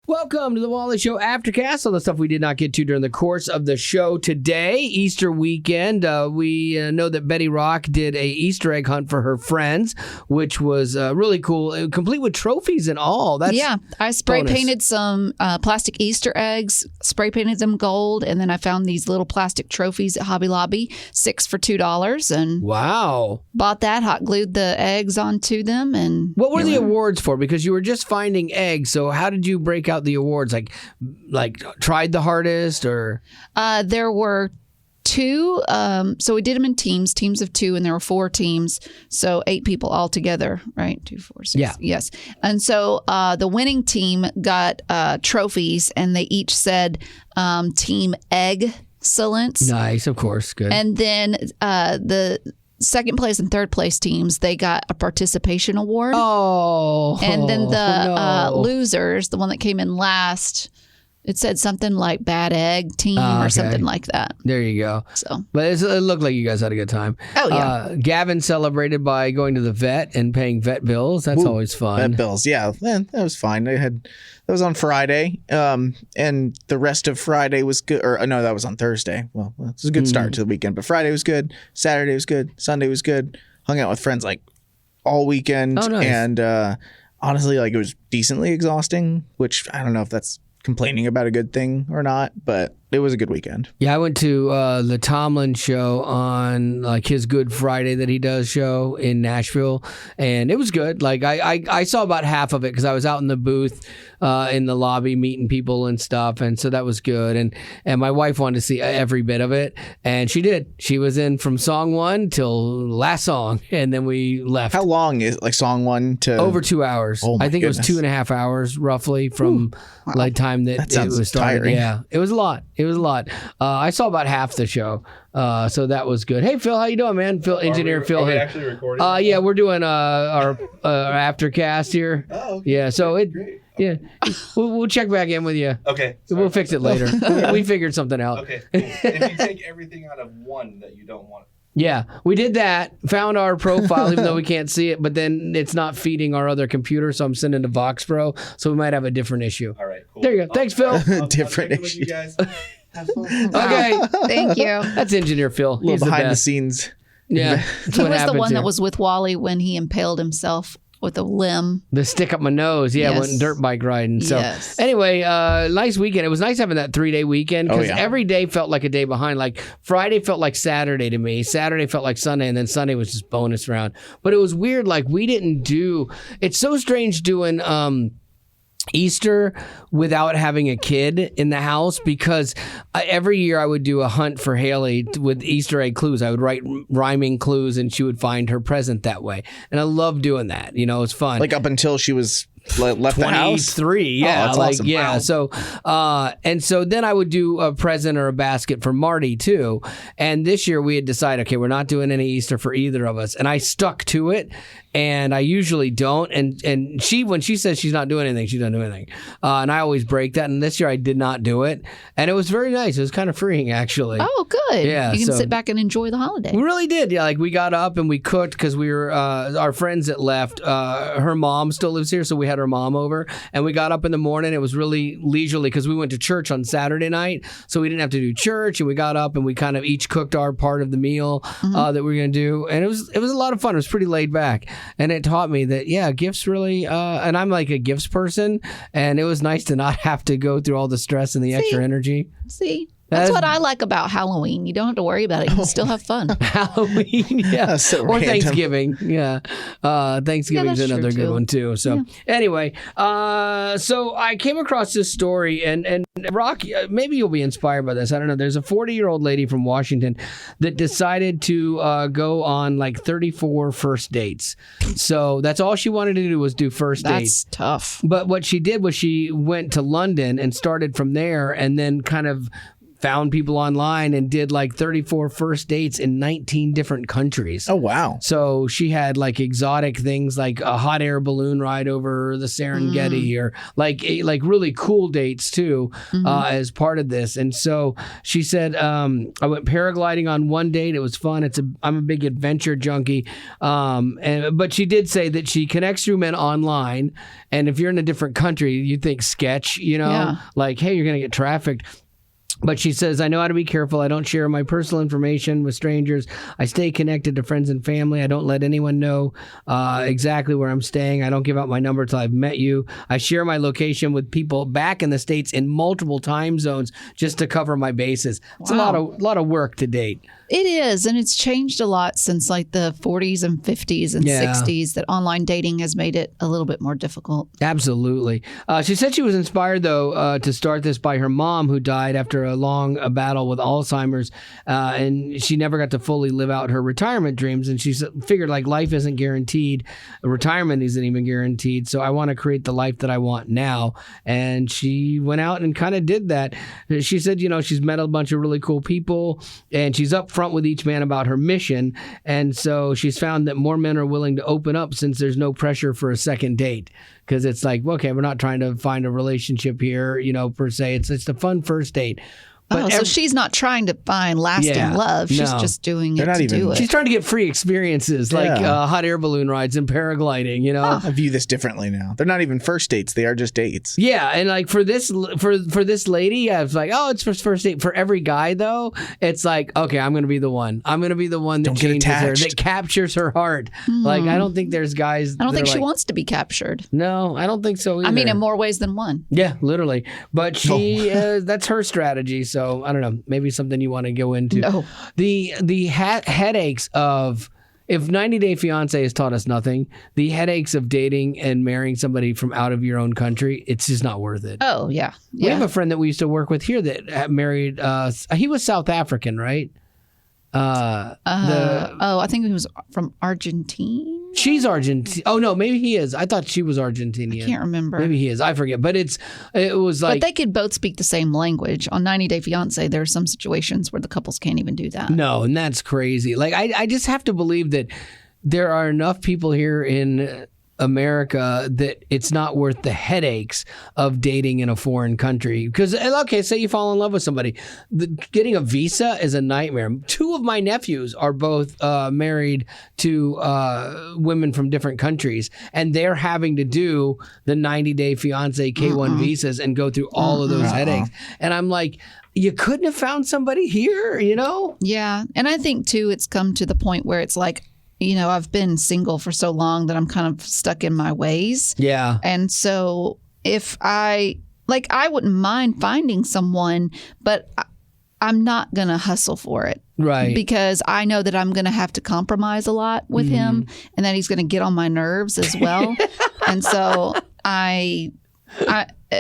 Welcome to the Wally Show Aftercast. All the stuff we did not get to during the course of the show today, Easter weekend. We know that Betty Rock did a Easter egg hunt for her friends, which was really cool, complete with trophies and all. I spray painted some plastic Easter eggs, spray painted them gold, and then I found these little plastic trophies at Hobby Lobby, 6 for $2, and wow, bought that, hot glued the eggs onto them. And what were the awards for? Because you were just finding eggs, so how did you break out the awards? Like tried the hardest, or there were 2. So we did them in teams of 2, and there were 4 teams, so 8 people all together, right? 2, 4, 6. Yeah. Yes. And so the winning team got trophies, and they each said Team Excellence. Nice, of course, good. And then the second place and third place teams, they got a participation award. Oh, and then the losers, the one that came in last, it said something like bad egg team or something like that. There you go. So, but it looked like you guys had a good time. Oh, yeah. Gavin celebrated by going to the vet and paying vet bills. That's always fun. Vet bills, yeah. That was fine. That was on Friday, and the rest of Friday was good. Or no, that was on Thursday. Well, it was a good start to the weekend. But Friday was good. Saturday was good. Sunday was good. Hung out with friends like all weekend. Oh, nice. And honestly, like it was decently exhausting, which I don't know if that's complaining about a good thing or not, but it was a good weekend. Yeah, I went to the Tomlin show on like his Good Friday that he does show in Nashville, and it was good. Like I saw about half of it because I was out in the booth in the lobby meeting people and stuff, and so that was good. And my wife wanted to see every bit of it, and she did. She was in from song 1 till last song, and then we left. How long is like song 1 to? Over 2 hours. Oh my I think goodness. it was 2.5 hours roughly from like time that it was started. tiring. Yeah, it was a lot. I saw about half the show, so that was good. Hey, Phil, how you doing, man? Phil, engineer Phil. Are we actually recording? Yeah, we're doing our Aftercast here. Oh, okay. Yeah, so Great. yeah, we'll check back in with you. Okay. We'll fix it later. We figured something out. Okay. Cool. If you take everything out of one that you don't want. Yeah, we did that. Found our profile, even though we can't see it, but then it's not feeding our other computer, so I'm sending to Vox Pro, so we might have a different issue. All right. Cool. There you go. Thanks, Phil. I'll Different check in with issue. you guys. Have fun. Okay, thank you. that's engineer Phil. A little He's the behind the best. scenes. Yeah, that's He what was the happens one here. that was with Wally when he impaled himself with a limb. The stick up my nose. Yeah, Yes. went dirt bike riding. So Yes. anyway, nice weekend. It was nice having that 3-day weekend because yeah. every day felt like a day behind. Like Friday felt like Saturday to me. Saturday felt like Sunday, and then Sunday was just bonus round. But it was weird. Like we didn't do. It's so strange doing Easter without having a kid in the house because every year I would do a hunt for Haley with Easter egg clues. I would write rhyming clues and she would find her present that way. And I love doing that. You know, it's fun. Like up until she was left the house. 23, yeah, that's like awesome. yeah. Wow. So, and so then I would do a present or a basket for Marty too. And this year we had decided, okay, we're not doing any Easter for either of us. And I stuck to it. And I usually don't. And she, when she says she's not doing anything, she doesn't do anything. And I always break that. And this year I did not do it. And it was very nice. It was kind of freeing, actually. Oh, good. Yeah, You can so- sit back and enjoy the holiday. We really did. Yeah, like we got up and we cooked because we were our friends that left. Her mom still lives here, so we had her mom over, and we got up in the morning. It was really leisurely because we went to church on Saturday night, so we didn't have to do church. And we got up and we kind of each cooked our part of the meal that we were going to do, and it was a lot of fun. It was pretty laid back, and it taught me that gifts really. And I'm like a gifts person, and it was nice to not have to go through all the stress and the extra energy. See? That's what I like about Halloween. You don't have to worry about it. You can still have fun. Halloween, yeah, That's so or random. Thanksgiving, yeah. Thanksgiving's that's another true, good too. one too. So anyway, so I came across this story, and Rock, maybe you'll be inspired by this. I don't know. There's a 40-year-old lady from Washington that decided to go on like 34 first dates. So that's all she wanted to do was do first dates. That's tough. But what she did was she went to London and started from there, and then kind of found people online and did like 34 first dates in 19 different countries. Oh, wow. So she had like exotic things like a hot air balloon ride over the Serengeti or like really cool dates too as part of this. And so she said, I went paragliding on one date. It was fun. I'm a big adventure junkie. But she did say that she connects through men online. And if you're in a different country, you think sketch, like, hey, you're going to get trafficked. But she says, I know how to be careful. I don't share my personal information with strangers. I stay connected to friends and family. I don't let anyone know exactly where I'm staying. I don't give out my number until I've met you. I share my location with people back in the States in multiple time zones just to cover my bases. It's a lot of work to date. It is, and it's changed a lot since like the 40s and 50s and 60s that online dating has made it a little bit more difficult. Absolutely. She said she was inspired, though, to start this by her mom, who died after a long battle with Alzheimer's, and she never got to fully live out her retirement dreams. And she figured like life isn't guaranteed. Retirement isn't even guaranteed. So I want to create the life that I want now. And she went out and kind of did that. She said, she's met a bunch of really cool people, and she's up front with each man about her mission. And so she's found that more men are willing to open up since there's no pressure for a second date. Because it's like, okay, we're not trying to find a relationship here, per se. It's a fun first date. But so she's not trying to find lasting love. She's just doing it to do it. She's trying to get free experiences like hot air balloon rides and paragliding, I view this differently now. They're not even first dates. They are just dates. Yeah, and like for this lady, I was like, oh, it's first date. For every guy, though, it's like, okay, I'm going to be the one. I'm going to be the one that changes her, that captures her heart. Like, I don't think there's guys. I don't think she wants to be captured. No, I don't think so either. I mean, in more ways than one. Yeah, literally. But she, that's her strategy. So I don't know, maybe something you want to go into. No. The headaches of, if 90 Day Fiancé has taught us nothing, the headaches of dating and marrying somebody from out of your own country, it's just not worth it. Oh, yeah. We have a friend that we used to work with here that married, he was South African, right? I think he was from Argentina. She's Argentine. Oh no, maybe he is. I thought she was Argentinian. I can't remember. Maybe he is. I forget. But it was like. But they could both speak the same language. On 90 Day Fiancé, there are some situations where the couples can't even do that. No, and that's crazy. Like I just have to believe that there are enough people here in America that it's not worth the headaches of dating in a foreign country. Because, okay, say you fall in love with somebody. Getting a visa is a nightmare. Two of my nephews are both married to women from different countries, and they're having to do the 90 Day Fiancé K1 visas and go through all of those headaches. And I'm like, you couldn't have found somebody here, Yeah. And I think, too, it's come to the point where it's like, I've been single for so long that I'm kind of stuck in my ways. Yeah. And so if I wouldn't mind finding someone, but I'm not going to hustle for it. Right. Because I know that I'm going to have to compromise a lot with him and that he's going to get on my nerves as well. And so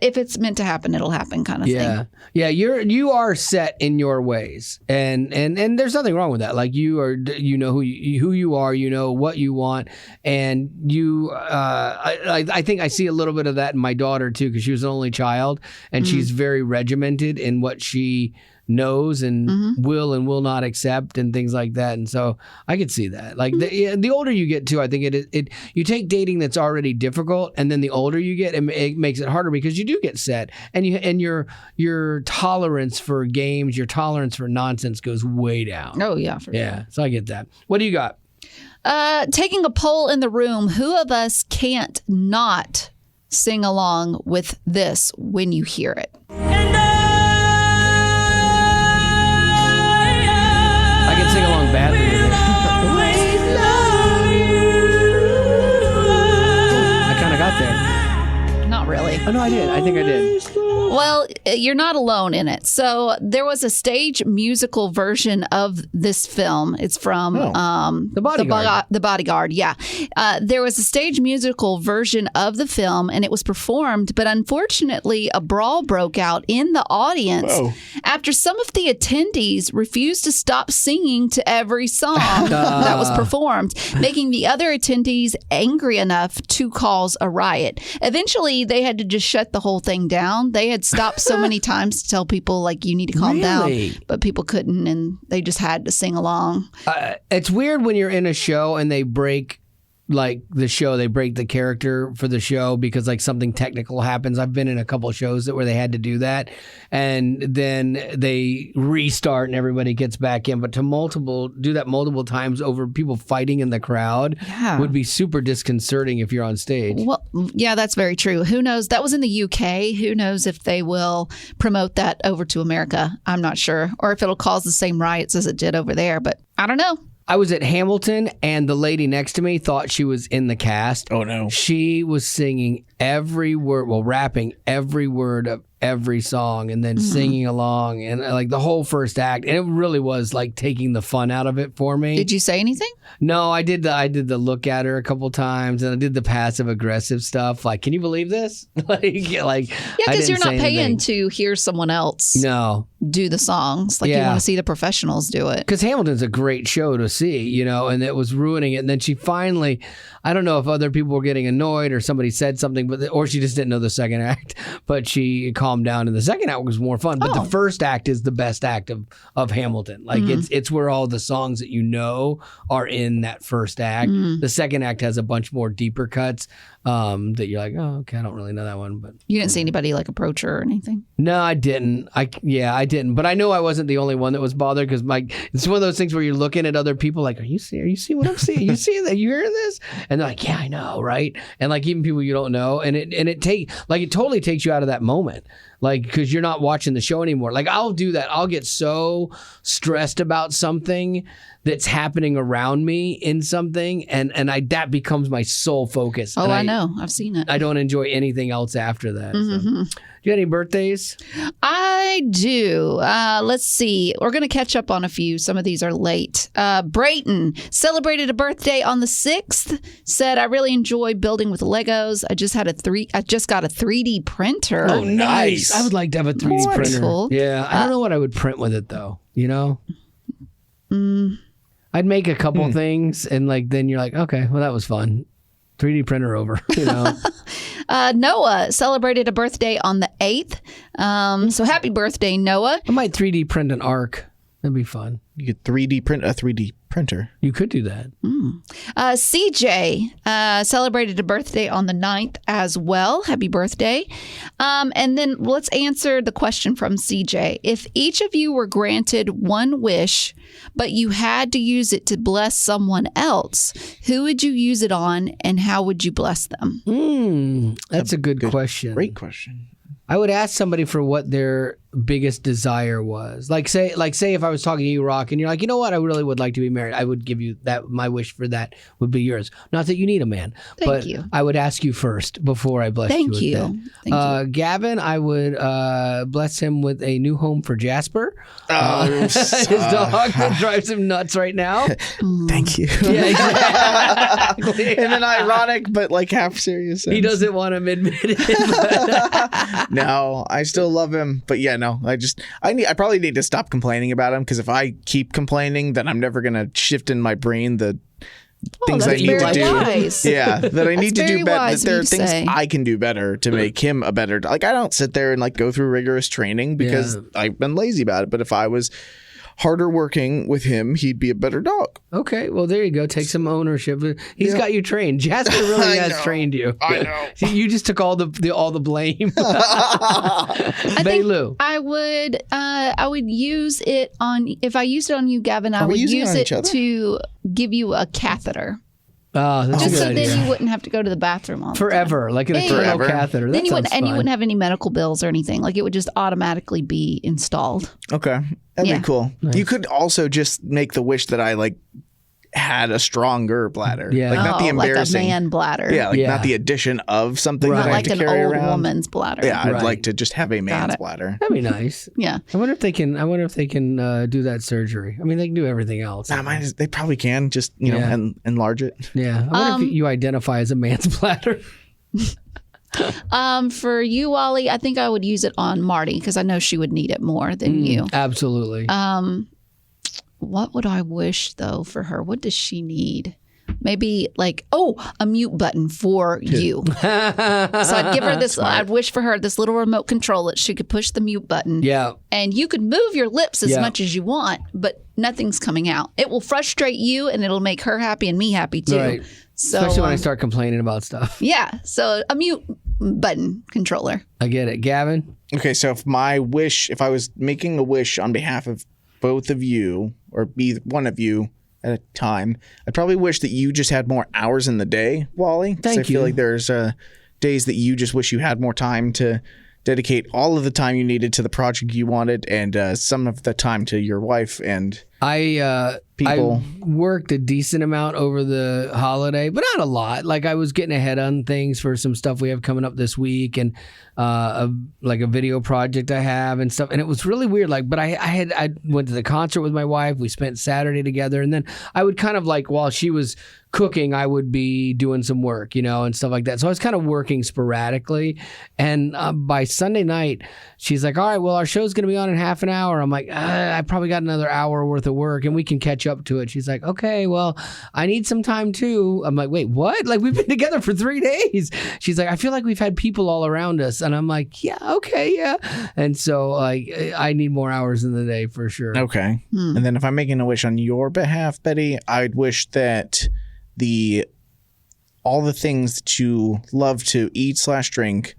if it's meant to happen, it'll happen kind of thing. Yeah, you are set in your ways, and there's nothing wrong with that. Like you know who you are, you know what you want, and you. I think I see a little bit of that in my daughter too, because she was an only child, and she's very regimented in what she knows and will not accept and things like that. And so I could see that. Like the older you get too, I think it you take dating that's already difficult, and then the older you get, it makes it harder because you do get set, and your tolerance for games, your tolerance for nonsense goes way down. Oh yeah, for sure. So I get that. What do you got? Taking a poll in the room, who of us can't not sing along with this when you hear it? I can sing along badly with it. I kind of got there. Not really. Oh, no, I did. I think I did. Well, you're not alone in it. So there was a stage musical version of this film. It's from The Bodyguard. The Bodyguard, yeah. There was a stage musical version of the film, and it was performed, but unfortunately, a brawl broke out in the audience after some of the attendees refused to stop singing to every song that was performed, making the other attendees angry enough to cause a riot. Eventually, they had to just shut the whole thing down. They had stopped so many times to tell people, like, you need to calm down, but people couldn't, and they just had to sing along. It's weird when you're in a show and they break they break the character for the show because like something technical happens. I've been in a couple of shows where they had to do that, and then they restart and everybody gets back in. But to do that multiple times over people fighting in the crowd would be super disconcerting if you're on stage. Well, yeah, that's very true. Who knows? That was in the UK. Who knows if they will promote that over to America? I'm not sure. Or if it'll cause the same riots as it did over there, but I don't know. I was at Hamilton, and the lady next to me thought she was in the cast. Oh, no. She was singing every word, rapping every word of every song and then singing along, and like the whole first act. And it really was like taking the fun out of it for me. Did you say anything? No, I did the look at her a couple times, and I did the passive aggressive stuff. Like, can you believe this? Yeah, because you're not paying to hear someone else do the songs. Like, you want to see the professionals do it. Because Hamilton's a great show to see, and it was ruining it. And then she finally, I don't know if other people were getting annoyed or somebody said something, or she just didn't know the second act, but she calmed down, and the second act was more fun. But the first act is the best act of Hamilton. Like, it's where all the songs that are in that first act. The second act has a bunch more deeper cuts that you're like, oh, okay, I don't really know that one. But you didn't see anybody like approach her or anything? No, I didn't. I didn't. But I know I wasn't the only one that was bothered, because it's one of those things where you're looking at other people like, are you seeing what I'm seeing? You seeing that? You hearing this? And they're like, yeah, I know, right? And like even people you don't know, and it totally takes you out of that moment. Like, because you're not watching the show anymore. Like, I'll do that. I'll get so stressed about something that's happening around me in something, and that becomes my sole focus. Oh, I know. I've seen it. I don't enjoy anything else after that. So. Do you have any birthdays? I do. Let's see. We're going to catch up on a few. Some of these are late. Brayton celebrated a birthday on the 6th. Said, I really enjoy building with Legos. I just got a 3D printer. Oh, nice. I would like to have a 3D printer. Cool. Yeah. I don't know what I would print with it, though. I'd make a couple things, and then you're like, okay, well, that was fun. 3D printer over, Noah celebrated a birthday on the 8th. So happy birthday, Noah. I might 3D print an arc. That'd be fun. You could 3D print a 3D printer. You could do that. CJ celebrated a birthday on the 9th as well. Happy birthday. And then let's answer the question from CJ. If each of you were granted one wish, but you had to use it to bless someone else, who would you use it on, and how would you bless them? That's a good question. Great question. I would ask somebody for what their biggest desire was. Like say if I was talking to you, Rock, and you're like, you know what, I really would like to be married. I would give you that. My wish for that would be yours. Not that you need a man, Thank you. I would ask you first before I bless you with that. Thank you. Gavin, I would bless him with a new home for Jasper. His dog that drives him nuts right now. Thank you. Yeah, exactly. In an ironic but half serious sense. He doesn't want to admit it. No, I still love him, but yeah, no. I probably need to stop complaining about him, because if I keep complaining, then I'm never gonna shift in my brain the things I need to do. Wise. Yeah, that I need to do better. That there are things say. I can do better to make him a better. I don't sit there and go through rigorous training because I've been lazy about it. But if I was harder working with him, he'd be a better dog. Okay, well, there you go. Take some ownership. He's got you trained. Jasper really has trained you. I know. You just took all the blame. I think I would use it on. If I used it on you, Gavin, I would use it to give you a catheter. Oh, that's just a good so idea. then you wouldn't have to go to the bathroom all the forever, time. like an eternal catheter. Then you sounds fun. you wouldn't have any medical bills or anything. Like, it would just automatically be installed. Okay, that'd be cool. Nice. You could also just make the wish that I had a stronger bladder. Yeah. Not the embarrassing. Like a man bladder. Yeah, not the addition of something that I have to carry around. Not like an old woman's bladder. Yeah, I'd like to just have a man's bladder. That'd be nice. Yeah. I wonder if they can do that surgery. I mean, they can do everything else. They probably can just and enlarge it. Yeah. I wonder if you identify as a man's bladder. For you, Wally, I think I would use it on Marty, because I know she would need it more than you. Absolutely. What would I wish, though, for her? What does she need? maybe like, a mute button for you. So I'd give her this, I'd wish for her this little remote control that she could push the mute button. Yeah. And you could move your lips as much as you want, but nothing's coming out. It will frustrate you and it'll make her happy and me happy too. Right. So, especially when I start complaining about stuff. Yeah. So a mute button controller. I get it. Gavin? Okay, so if I was making a wish on behalf of both of you, or either one of you at a time, I'd probably wish that you just had more hours in the day, Wally. 'Cause Thank I feel you. like there's days that you just wish you had more time to dedicate all of the time you needed to the project you wanted, and some of the time to your wife and people. I worked a decent amount over the holiday, but not a lot. Like I was getting ahead on things for some stuff we have coming up this week, and like a video project I have and stuff. And it was really weird. Like, but I went to the concert with my wife. We spent Saturday together, and then I would kind of like while she was cooking, I would be doing some work, and stuff like that. So I was kind of working sporadically. And by Sunday night, she's like, all right, well, our show's going to be on in half an hour. I'm like, I probably got another hour worth of work and we can catch up to it. She's like, okay, well, I need some time too. I'm like, wait, what? Like we've been together for 3 days. She's like, I feel like we've had people all around us. And I'm like, yeah, okay, yeah. And so like, I need more hours in the day for sure. Okay. And then if I'm making a wish on your behalf, Betty, I'd wish that all the things that you love to eat / drink,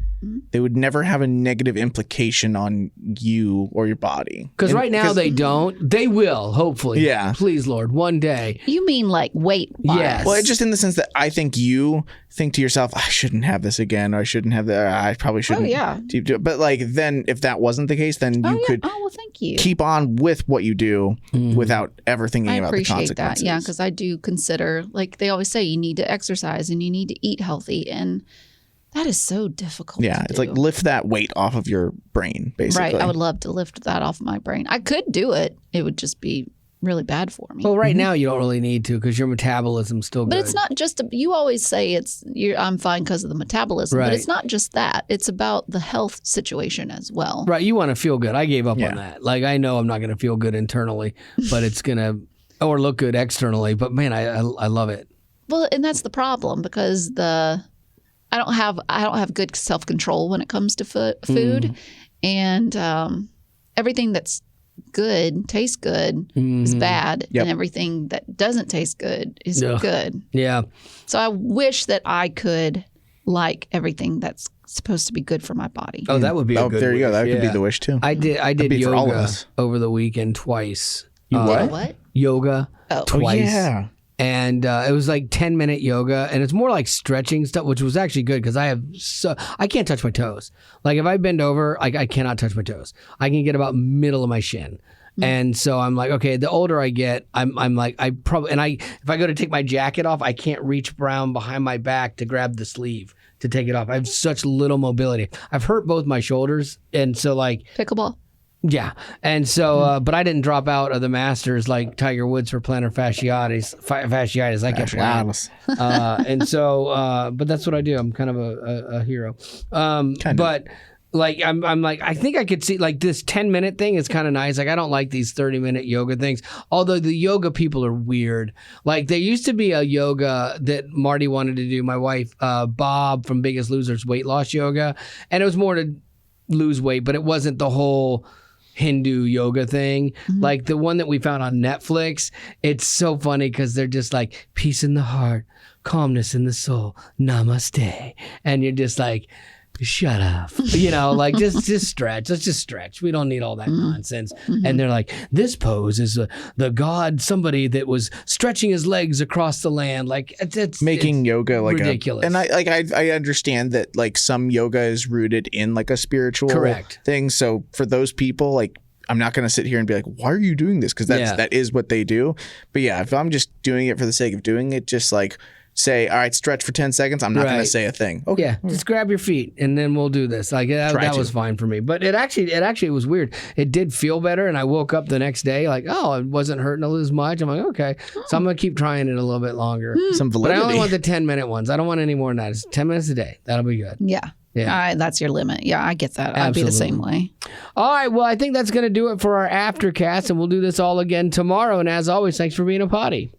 they would never have a negative implication on you or your body. Because right now they don't. They will, hopefully. Yeah. Please, Lord, one day. You mean like weight? Yes. Well, just in the sense that I think you think to yourself, I shouldn't have this again, or I shouldn't have that. I probably shouldn't. yeah. Do it. But like then if that wasn't the case, then you could well, thank you. keep on with what you do without ever thinking I about the appreciate consequences. that. Yeah, because I do consider, like they always say, you need to exercise and you need to eat healthy, and that is so difficult. Yeah, to it's do. like lift that weight off of your brain, basically. Right. I would love to lift that off my brain. I could do it. It would just be really bad for me. Well, right now you don't really need to because your metabolism's still good. But it's not just you always say I'm fine because of the metabolism, Right. but it's not just that. It's about the health situation as well. Right, you want to feel good. I gave up Yeah. on that. Like I know I'm not going to feel good internally, but it's going to or look good externally. But man, I love it. Well, and that's the problem because I don't have good self-control when it comes to food, and everything that's good tastes good is bad, and everything that doesn't taste good is good. Yeah. So I wish that I could like everything that's supposed to be good for my body. Oh, that would be a good there you go. wish. That could be Yeah. the wish too. I did be for all of yoga us. over the weekend twice. You what? What? Yoga twice. Yeah. And it was like 10-minute yoga, and it's more like stretching stuff, which was actually good because I can't touch my toes. Like if I bend over, I cannot touch my toes. I can get about middle of my shin. And so I'm like, okay, the older I get, I'm like, if I go to take my jacket off, I can't reach around behind my back to grab the sleeve to take it off. I have such little mobility. I've hurt both my shoulders. And so like, Pickleball. yeah. And so, but I didn't drop out of the Masters like Tiger Woods for plantar fasciitis. I kept playing. And so, but that's what I do. I'm kind of a hero. But like, I'm like, I think I could see like this 10-minute thing is kind of nice. Like, I don't like these 30-minute yoga things. Although the yoga people are weird. Like there used to be a yoga that Marty wanted to do. My wife, Bob from Biggest Loser's weight loss yoga. And it was more to lose weight, but it wasn't the whole Hindu yoga thing. Like the one that we found on Netflix, it's so funny because they're just like peace in the heart, calmness in the soul, namaste. And you're just like, shut up. Like just stretch. Let's just stretch. We don't need all that nonsense. And they're like, this pose is the god, somebody that was stretching his legs across the land. Like it's making yoga like ridiculous. And I understand that like some yoga is rooted in like a spiritual Correct. thing. So for those people, like I'm not going to sit here and be like, why are you doing this? Because that is what they do. But yeah, if I'm just doing it for the sake of doing it, just like say, all right, stretch for 10 seconds. I'm not going to say a thing. Okay. Yeah, just grab your feet and then we'll do this. Like that was fine for me. But it actually was weird. It did feel better, and I woke up the next day like, oh, it wasn't hurting as much. I'm like, okay, so I'm gonna keep trying it a little bit longer. Some But validity. I only want the 10-minute ones. I don't want any more than that. It's 10 minutes a day. That'll be good. Yeah. Yeah. That's your limit. Yeah, I get that. I'd be the same way. All right. Well, I think that's gonna do it for our Aftercast, and we'll do this all again tomorrow. And as always, thanks for being a potty.